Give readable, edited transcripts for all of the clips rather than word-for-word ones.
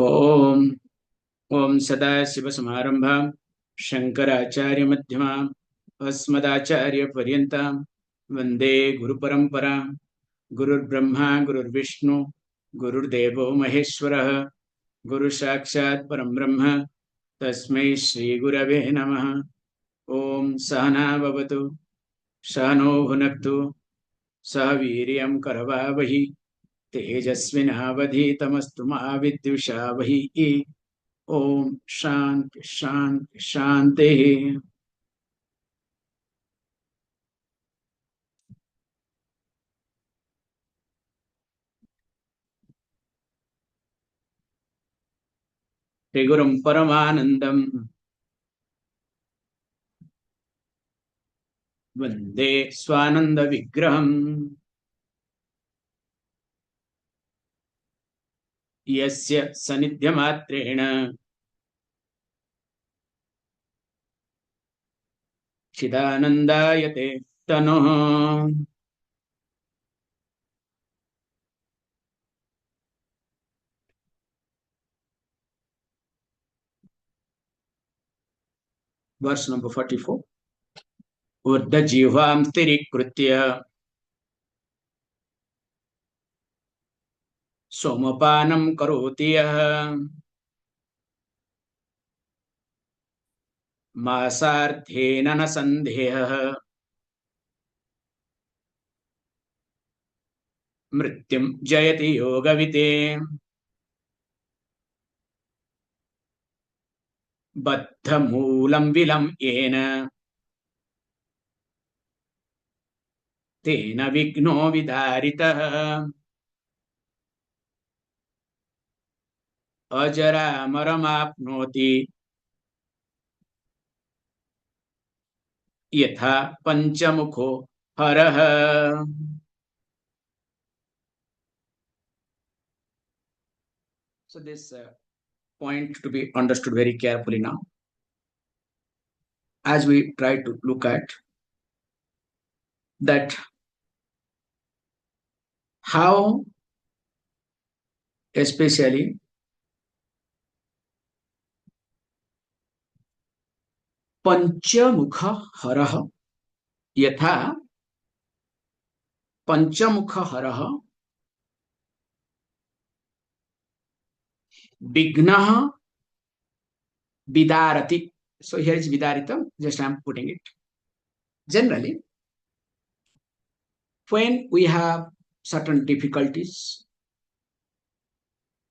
ओम ओम सदाशिवसमारंभां शंकराचार्यमध्यमाम् अस्मदाचार्यपर्यन्तां वन्दे गुरुपरम्परां। गुरुर्ब्रह्मा गुरुर्विष्णु गुरुर्देवो महेश्वरः गुरुसाक्षात् परं ब्रह्म तस्मै श्रीगुरवे नमः। ओम सहना भवतु सहनो भुनक्तु सह वीर्यं करवावहि तेजस्विनावधीतमस्तु मा विद्विषावहि। ओम शांति शांति शांति। श्रीगुरुं परमानंदं वंदे स्वानंद विग्रहम् यस्य सनिध्यमात्रेण चिदानंदायते तनुः। वर्ष नंबर 44। ऊर्ध्वजिह्वां स्थिरीकृत्य सोमपानं करोति यः मासार्थेन न संदेहः मृत्युं जयति योगविते। बद्धमूलं विलं येन तेन विघ्नो विदारितः अजरामरमाप्नोति यथा पंचमुखो हरः। So this point to be understood very carefully now as we try to look at that how especially पंचमुख हरः यथा पंचमुख हरः विघ्नः विदारति. So here is vidarita, just I am putting it. Generally, when we have certain difficulties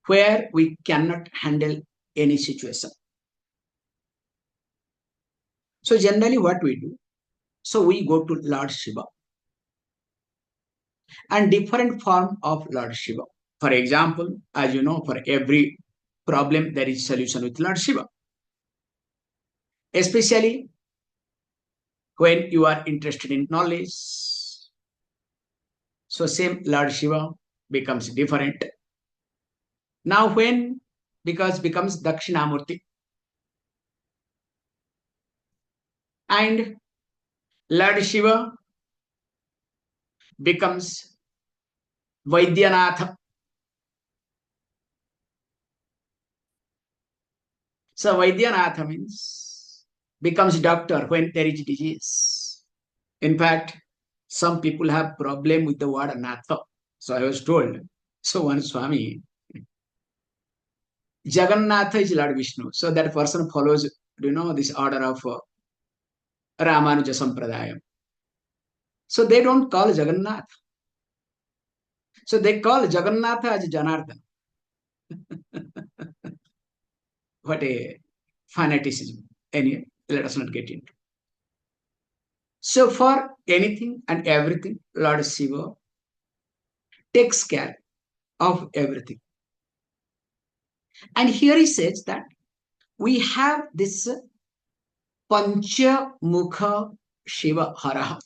where we cannot handle any situation, so generally what we do, so we go to Lord Shiva and different form of Lord Shiva. For example, as you know, for every problem there is solution with Lord Shiva. Especially when you are interested in knowledge, so same Lord Shiva becomes different. Now when becomes Dakshinamurti and Lord Shiva becomes Vaidyanatha. So Vaidyanatha means becomes doctor when there is disease. In fact, some people have problem with the word Natha. So I was told, so one Swami, Jagannatha is Lord Vishnu. So that person follows, this order of Ramanuja Sampradaya. So they don't call Jagannath. So they call Jagannatha as Janardhan. What a fanaticism. Anyway, let us not get into. So for anything and everything, Lord Shiva takes care of everything. And here he says that we have this Pancha Mukha Shiva Hara.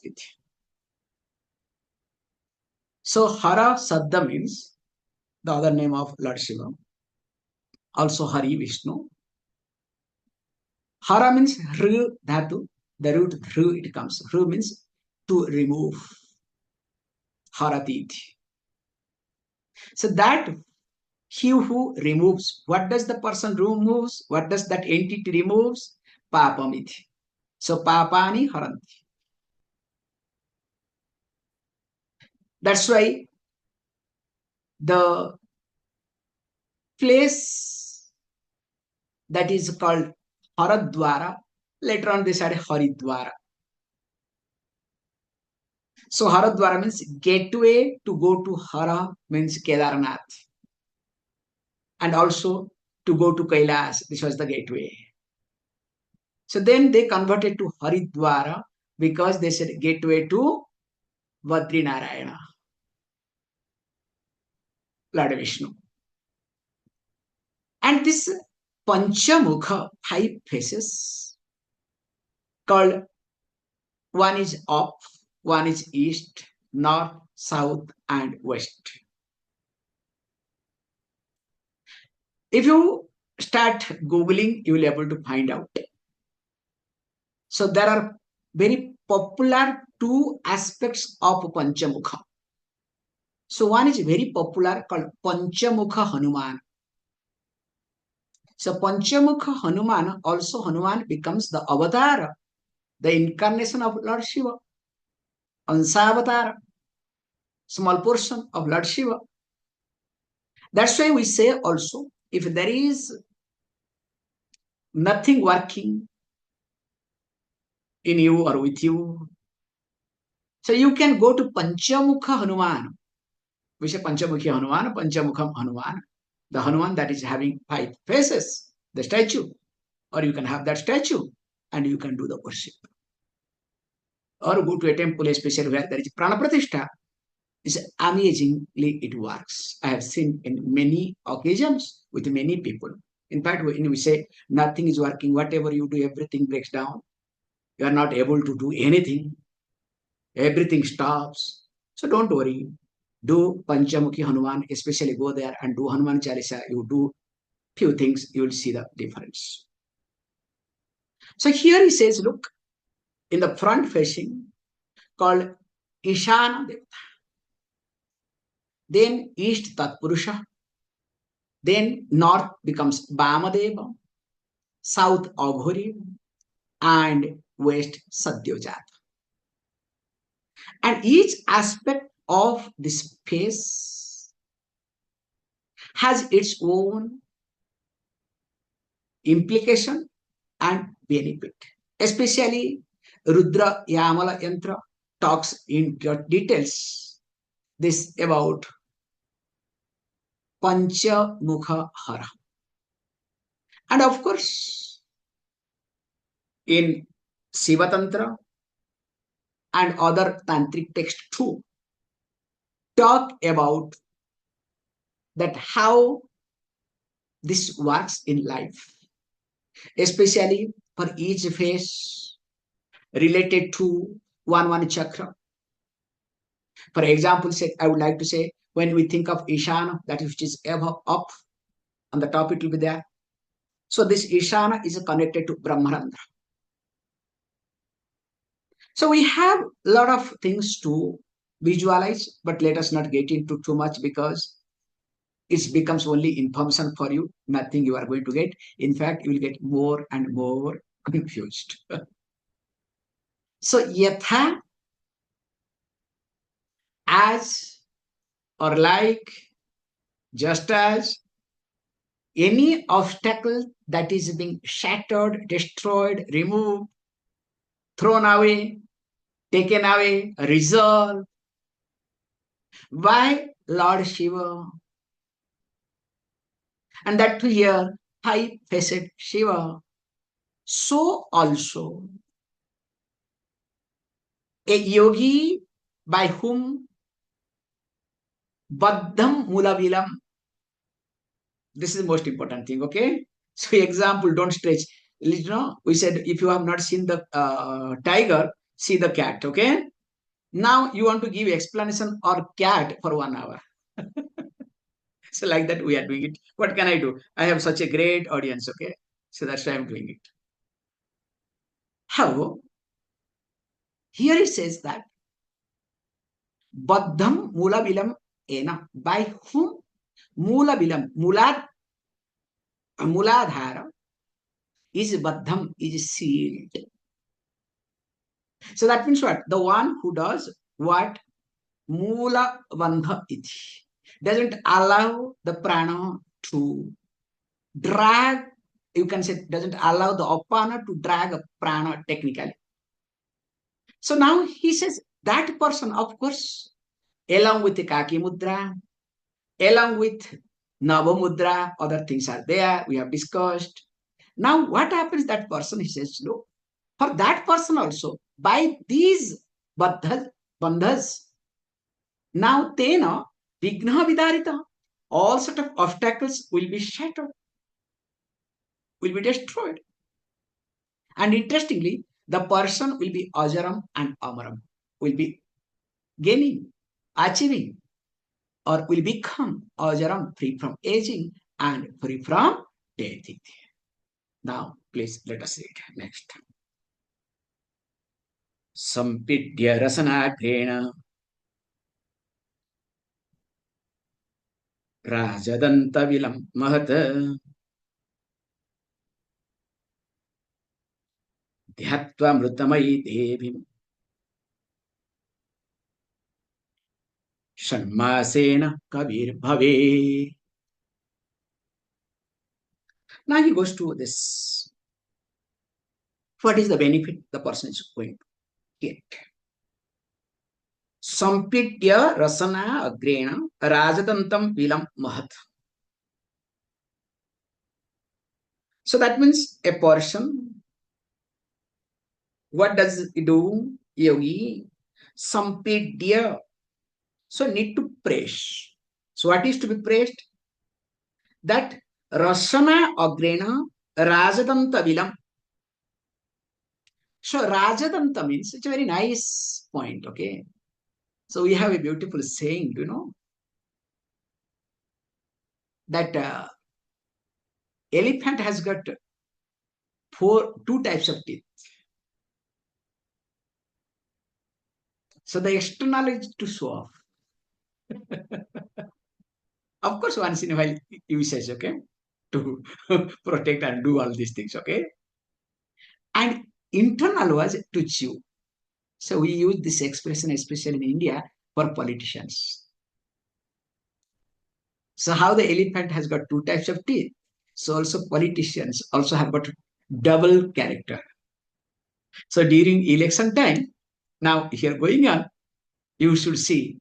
So Hara Saddha means the other name of Lord Shiva. Also Hari Vishnu. Hara means Hru Dhatu. The root Hru it comes. Hru means to remove. Haratiti. So that He who removes. What does the person removes? What does that entity removes? Papamiti. So papani haranti. That's why the place that is called Haradwara, later on they said Haridwara. So Haradwara means gateway to go to Hara, means Kedarnath. And also to go to Kailas, this was the gateway. So then they converted to Haridwara because they said gateway to Vadrinarayana, Lord Vishnu. And this Panchamukha, 5 faces, called one is up, one is east, north, south, and west. If you start Googling, you will be able to find out. So there are very popular 2 aspects of Panchamukha. So one is very popular called Panchamukha Hanuman. So Panchamukha Hanuman, also Hanuman becomes the avatar, the incarnation of Lord Shiva. Ansa avatar, small portion of Lord Shiva. That's why we say also, if there is nothing working in you or with you, so you can go to Panchamukha Hanuman. We say Panchamukhi Hanuman, Panchamukham Hanuman. The Hanuman that is having 5 faces, the statue. Or you can have that statue and you can do the worship. Or go to a temple, especially where there is Prana Pratishtha. It's amazingly it works. I have seen in many occasions with many people. In fact, when we say nothing is working, whatever you do, everything breaks down. You are not able to do anything. Everything stops. So don't worry. Do Panchamukhi Hanuman, especially go there and do Hanuman Chalisa. You do few things, you will see the difference. So here he says, look, in the front facing, called Ishana Devata. Then East Tatpurusha. Then North becomes Vamadeva. South Aghori. And West Sadyojata. And each aspect of this face has its own implication and benefit. Especially Rudra Yamala Yantra talks in details this about Panchamukha Hara. And of course, in Shiva Tantra and other tantric texts too, talk about that how this works in life, especially for each phase related to one chakra. For example, I would like to say, when we think of Ishana, that which is ever up, on the top it will be there. So this Ishana is connected to Brahmarandra. So we have a lot of things to visualize, but let us not get into too much because it becomes only information for you, nothing you are going to get. In fact, you will get more and more confused. So yatha, as or like, just as, any obstacle that is being shattered, destroyed, removed, thrown away, taken away, resolved by Lord Shiva. And that to here, 5-faced Shiva. So also, a yogi by whom Baddham Mulavilam. This is the most important thing, okay? So example, don't stretch. You know, we said if you have not seen the tiger, see the cat, okay? Now you want to give explanation or cat for 1 hour. So like that we are doing it. What can I do? I have such a great audience, okay? So that's why I'm doing it. How? Here it says that Baddham Mulavilam Ena, by whom Mula bilam, muladhara is baddham, is sealed. So that means what? The one who does what? Mula bandha iti. Doesn't allow the prana to drag, you can say, doesn't allow the apana to drag a prana technically. So now he says that person, of course, along with the Kaki Mudra, along with Nava Mudra, other things are there, we have discussed. Now, what happens that person, he says, look, for that person also, by these bandhas, now tena vigna vidarita, all sort of obstacles will be shattered, will be destroyed. And interestingly, the person will be ajaram and amaram, will be gaining, achieving, or will become ajaram, free from aging and free from death. Now, please let us read next. Sampidya rasanagrena rajadanta vilam mahat ध्यात्वा मृतमयी देवीं षण्मासेन कविर्भवे. Now he goes to this. What is the benefit the person is going to get? Sampidya rasana agrena rajadantam vilam mahat. So that means a person, what does he do? Yogi, sampidya. So need to praise. So what is to be praised? That rasana agrena rajadanta vilam. So rajadanta means, it's a very nice point, okay? So we have a beautiful saying, that elephant has got two types of teeth. So the external is to show off. Of course, once in a while, uses, okay, to protect and do all these things, okay? And internal was to chew. So we use this expression, especially in India, for politicians. So how the elephant has got two types of teeth, so also politicians also have got double character. So during election time, now here going on, you should see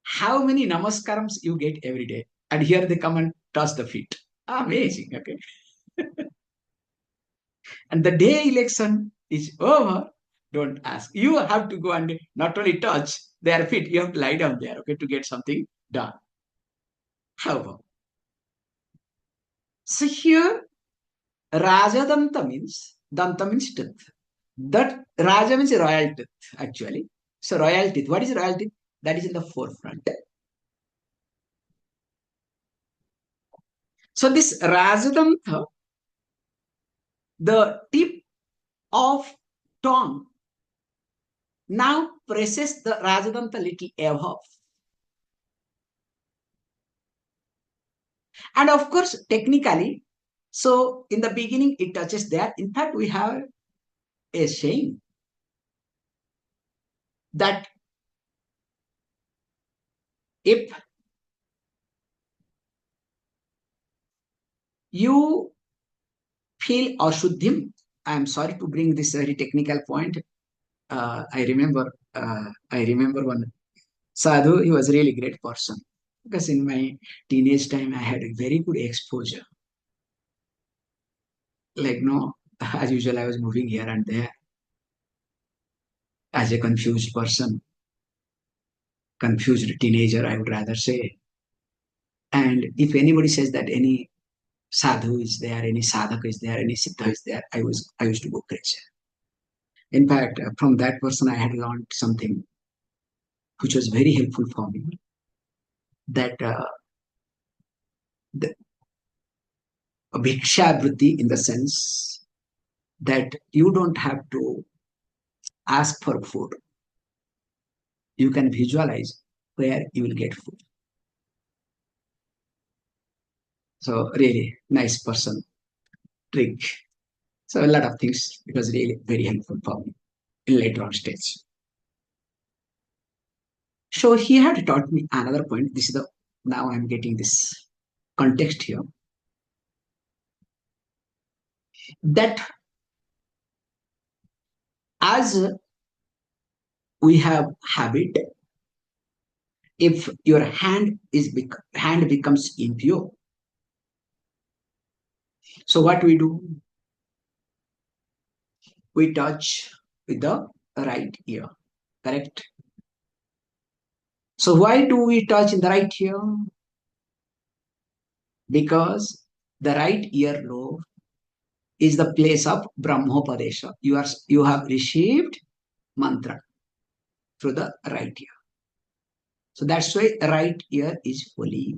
how many namaskarams you get every day. And here they come and touch the feet. Amazing, okay? And the day election is over, don't ask. You have to go and not only touch their feet, you have to lie down there, okay, to get something done. However, so here, Rajadanta means, Danta means tooth. That Raja means royal tooth, actually. So royal teeth. What is royal teeth? That is in the forefront. So this Rajadanta, the tip of tongue, now presses the Rajadanta little above. And of course, technically, so in the beginning, it touches there. In fact, we have a saying that if you feel ashuddhim, I am sorry to bring this very technical point. I remember one sadhu. He was a really great person because in my teenage time I had a very good exposure. Like no, as usual, I was moving here and there as a confused person, confused teenager, I would rather say. And if anybody says that any sadhu is there, any sadhaka is there, any siddha is there, I used to go crazy. In fact, from that person, I had learned something which was very helpful for me. That the bhiksha vritti, in the sense that you don't have to ask for food. You can visualize where you will get food. So really nice person, trick. So a lot of things. It was really very helpful for me in later on stage. So he had taught me another point. This is the now I'm getting this context here. That as we have habit, if your hand becomes impure, so what we do? We touch with the right ear, correct? So why do we touch in the right ear? Because the right ear lobe is the place of Brahmopadesha. You have received mantra through the right ear. So that's why right ear is holy.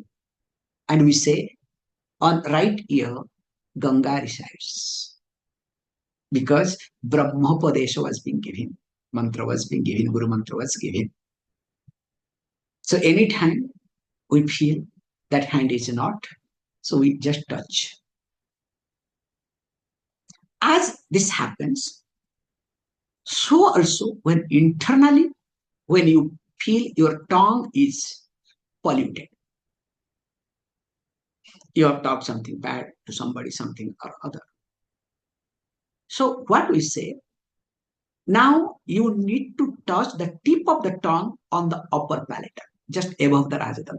And we say on right ear, Ganga resides. Because Brahmopadesha was being given, mantra was being given, Guru mantra was given. So anytime we feel that hand is not, so we just touch. As this happens, so also when internally, when you feel your tongue is polluted, you have talked something bad to somebody, something or other. So what we say, now you need to touch the tip of the tongue on the upper palate, just above the Rajadanta.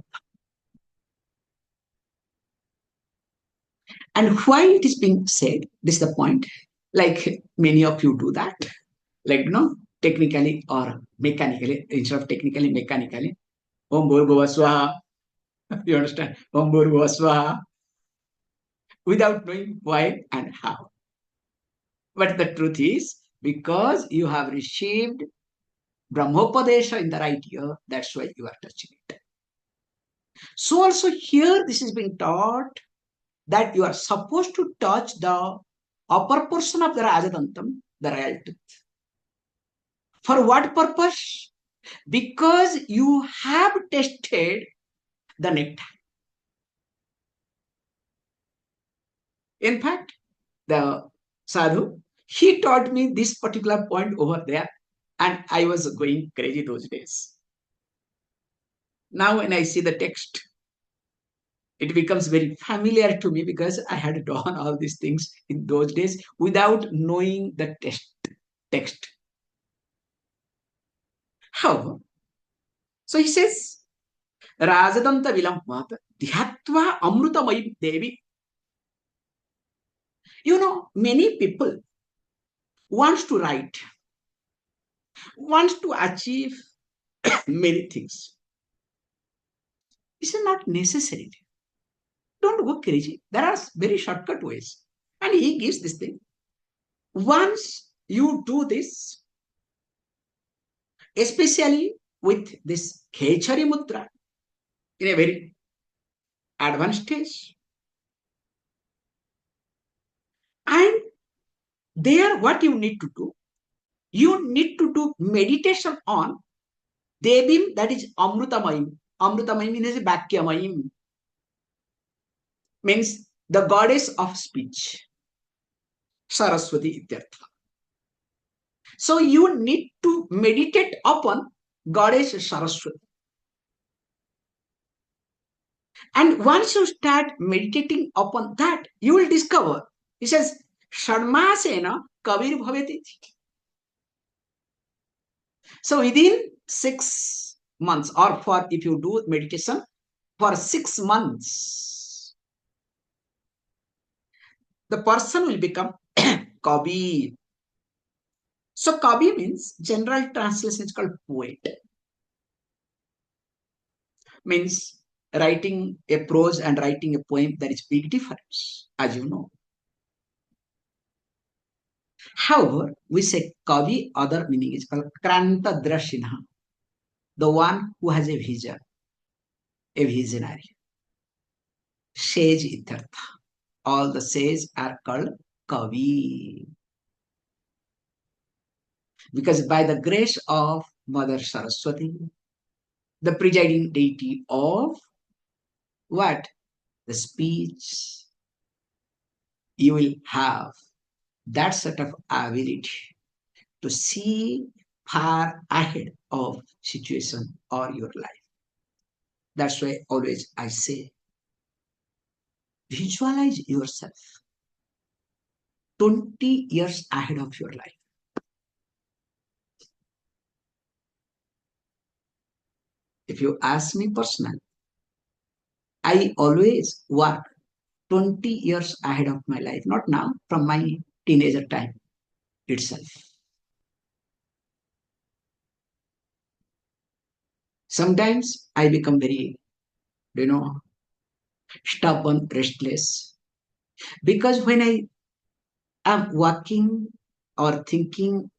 And why it is being said, this is the point, like many of you do that, like, technically or mechanically, instead of technically, mechanically, Om Bhurbhuva Swaha, you understand? Om Bhurbhuva Swaha, without knowing why and how. But the truth is, because you have received Brahmopadesha in the right ear, that's why you are touching it. So also here, this is being taught that you are supposed to touch the upper portion of the Rajadantam, the royal tooth. For what purpose? Because you have tested the nectar. In fact, the sadhu, he taught me this particular point over there, and I was going crazy those days. Now, when I see the text, it becomes very familiar to me because I had done all these things in those days without knowing the text. How? So he says, Rajadanta Vilammat Dhyatva Amrutamayim Devi. Many people wants to write, wants to achieve many things. This is not necessary. Don't go crazy. There are very shortcut ways. And he gives this thing. Once you do this, especially with this Khechari Mudra in a very advanced stage, and there what you need to do, you need to do meditation on Devim, that is Amrutamayim. Amrutamayim means Bhakyamayim, means the goddess of speech, Saraswati Ityartha. So you need to meditate upon goddess Saraswati. And once you start meditating upon that, you will discover, he says, Sharmasena Kavir Bhaveti. So within 6 months, or for if you do meditation for 6 months, the person will become Kavi. So Kavi means, general translation is called poet. Means writing a prose and writing a poem, there is big difference, as you know. However, we say Kavi, other meaning is called Kranta Drashina, the one who has a vision, a visionary. Sage Itartha. All the sages are called Kavi. Because by the grace of Mother Saraswati, the presiding deity of what? the speech, you will have that sort of ability to see far ahead of situation or your life. That's why always I say, visualize yourself 20 years ahead of your life. If you ask me personally, I always work 20 years ahead of my life, not now, from my teenager time itself. Sometimes I become very, you know, stubborn, restless, because when I am working or thinking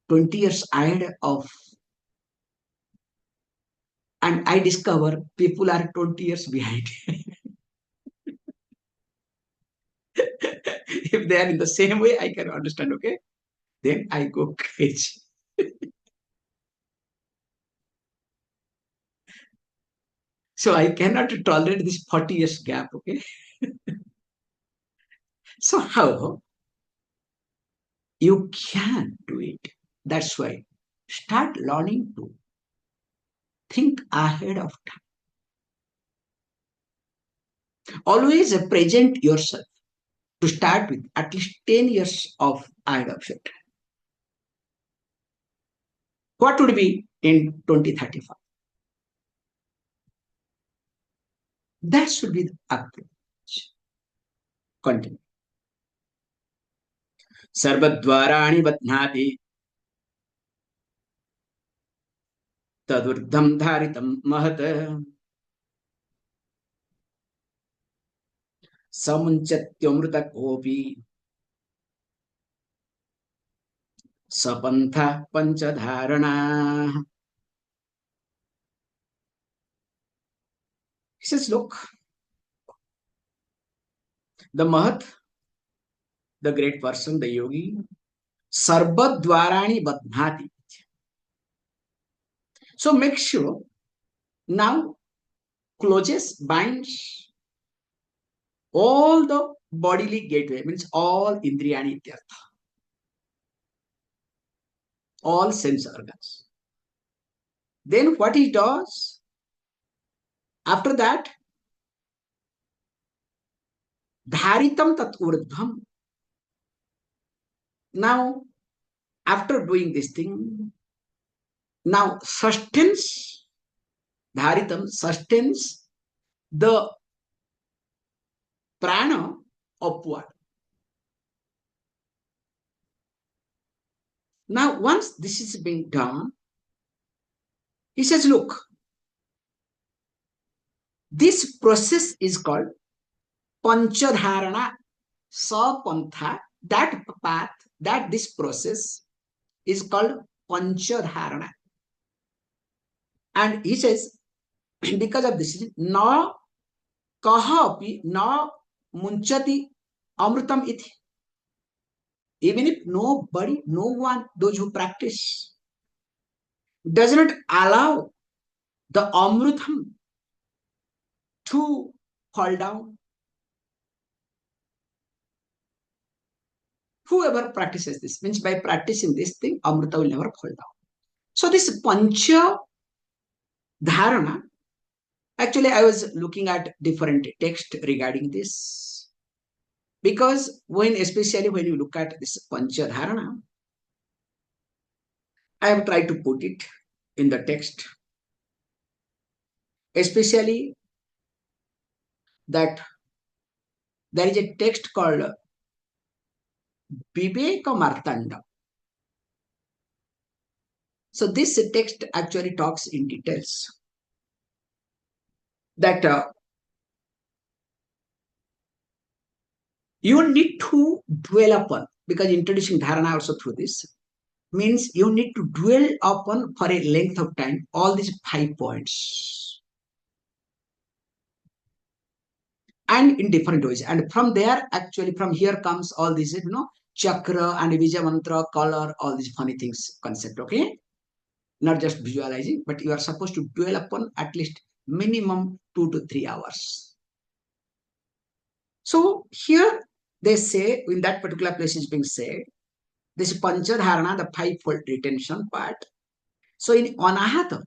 20 years ahead of, and I discover people are 20 years behind. If they are in the same way, I can understand, okay? Then I go crazy. So I cannot tolerate this 40 years gap, okay? So how you can do it? That's why start learning to think ahead of time. Always present yourself to start with at least 10 years of ahead of it. What would be in 2035? That should be the approach. Continue. सर्वद्वाराणि बध्नाति तदुर्धं धारितं महत् समुञ्चत्योऽमृतकोऽपि सपन्थः पंचधारणा. He says, look, the Mahat, the great person, the yogi, sarvadvarani badhnati. So make sure now closes, binds all the bodily gateway, means all indriyani ityartha, all sense organs. Then what he does? After that, dharitam tat urdhvam. Now, after doing this thing, now sustains, dharitam sustains the prana upward. Now, once this is being done, he says, look, this process is called panchadharana sapantha. That path, that this process is called panchadharana. And he says, because of this, na kahapi na munchati amrutam iti. Even if nobody, no one, those who practice, does not allow the amrutam to fall down. Whoever practices this, means by practicing this thing, amrita will never fall down. So this pancha dharana, actually I was looking at different text regarding this, because especially when you look at this pancha dharana, I have tried to put it in the text, especially that there is a text called Viveka Martanda. So this text actually talks in details that you need to dwell upon, because introducing dharana also through this means you need to dwell upon for a length of time all these 5 points, and in different ways. And from there, actually, from here comes all these, chakra and Vishvamitra, color, all these funny things, concept, okay? Not just visualizing, but you are supposed to dwell upon at least minimum 2 to 3 hours. So here they say, in that particular place is being said, this Panchadharana, the fivefold retention part. So in Anahata,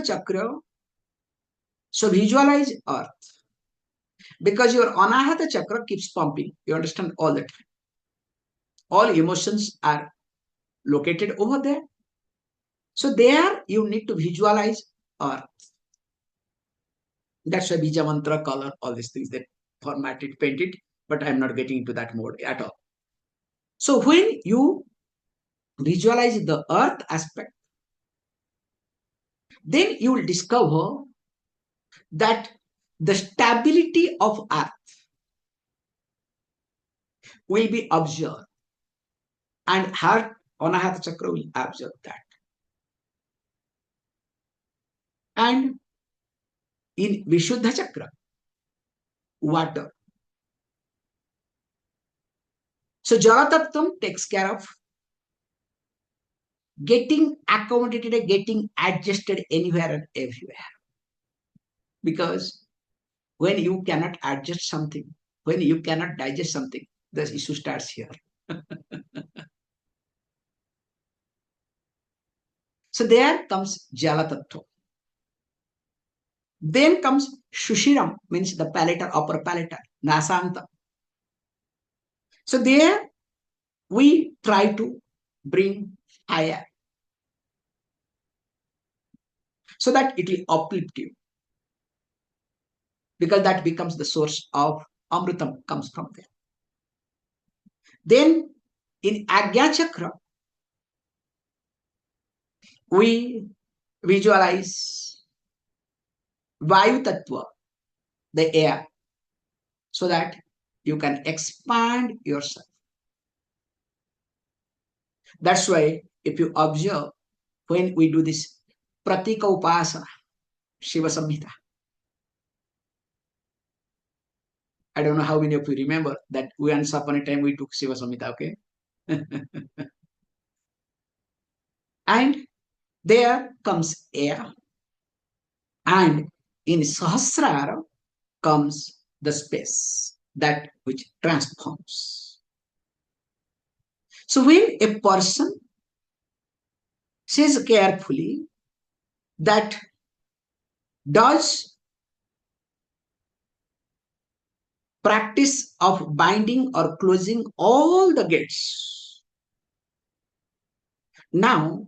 Chakra, so visualize earth. Because your Anahata Chakra keeps pumping. You understand all that. All emotions are located over there. So there you need to visualize earth. That's why Bija Mantra, color, all these things that formatted, painted, but I'm not getting into that mode at all. So when you visualize the earth aspect, then you will discover that the stability of earth will be observed, and her Anahata Chakra will observe that. And in Vishuddha Chakra, water. So Jalatattvam takes care of getting accommodated, getting adjusted anywhere and everywhere. Because when you cannot adjust something, when you cannot digest something, the issue starts here. So there comes Jalatattva. Then comes Shushiram, means the palatal, upper palatal, Nasanta. So there we try to bring fire so that it will uplift you, because that becomes the source of Amritam, comes from there. Then in Agya Chakra, we visualize Vayu Tattva, the air, so that you can expand yourself. That's why if you observe, when we do this Pratika Upasana, Shiva Samhita, I don't know how many of you remember that once upon a time we took Shiva Samhita, okay? And there comes air, and in Sahasrara comes the space, that which transforms. So when a person says carefully that does practice of binding or closing all the gates, now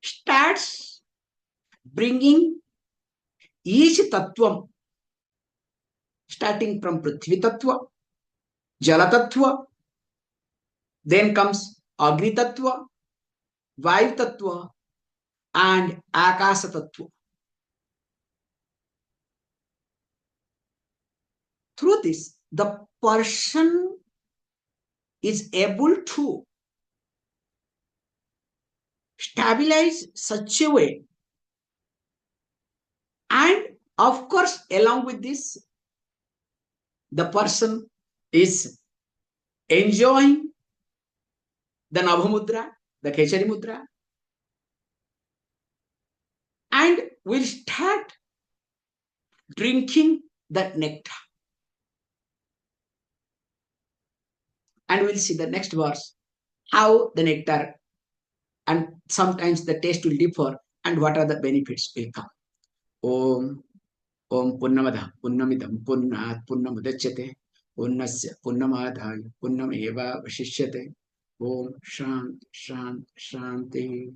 starts bringing each tattvam, starting from Prithvi Tattva, Jala Tattva, then comes Agni Tattva, Vayu Tattva, and Akasa Tattva. Through this, the person is able to stabilize such a way, and of course, along with this, the person is enjoying the Navamudra, the Kechari Mudra, and will start drinking that nectar. And we'll see the next verse, how the nectar, and sometimes the taste will differ, and what are the benefits will come. Om Om Punnamada Punnamidam Punnat Punnamudachyate Punnasya Punnamadhaya Punnameva Vashishyate. Om Shanti Shanti Shanti.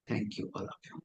Thank you, all of you.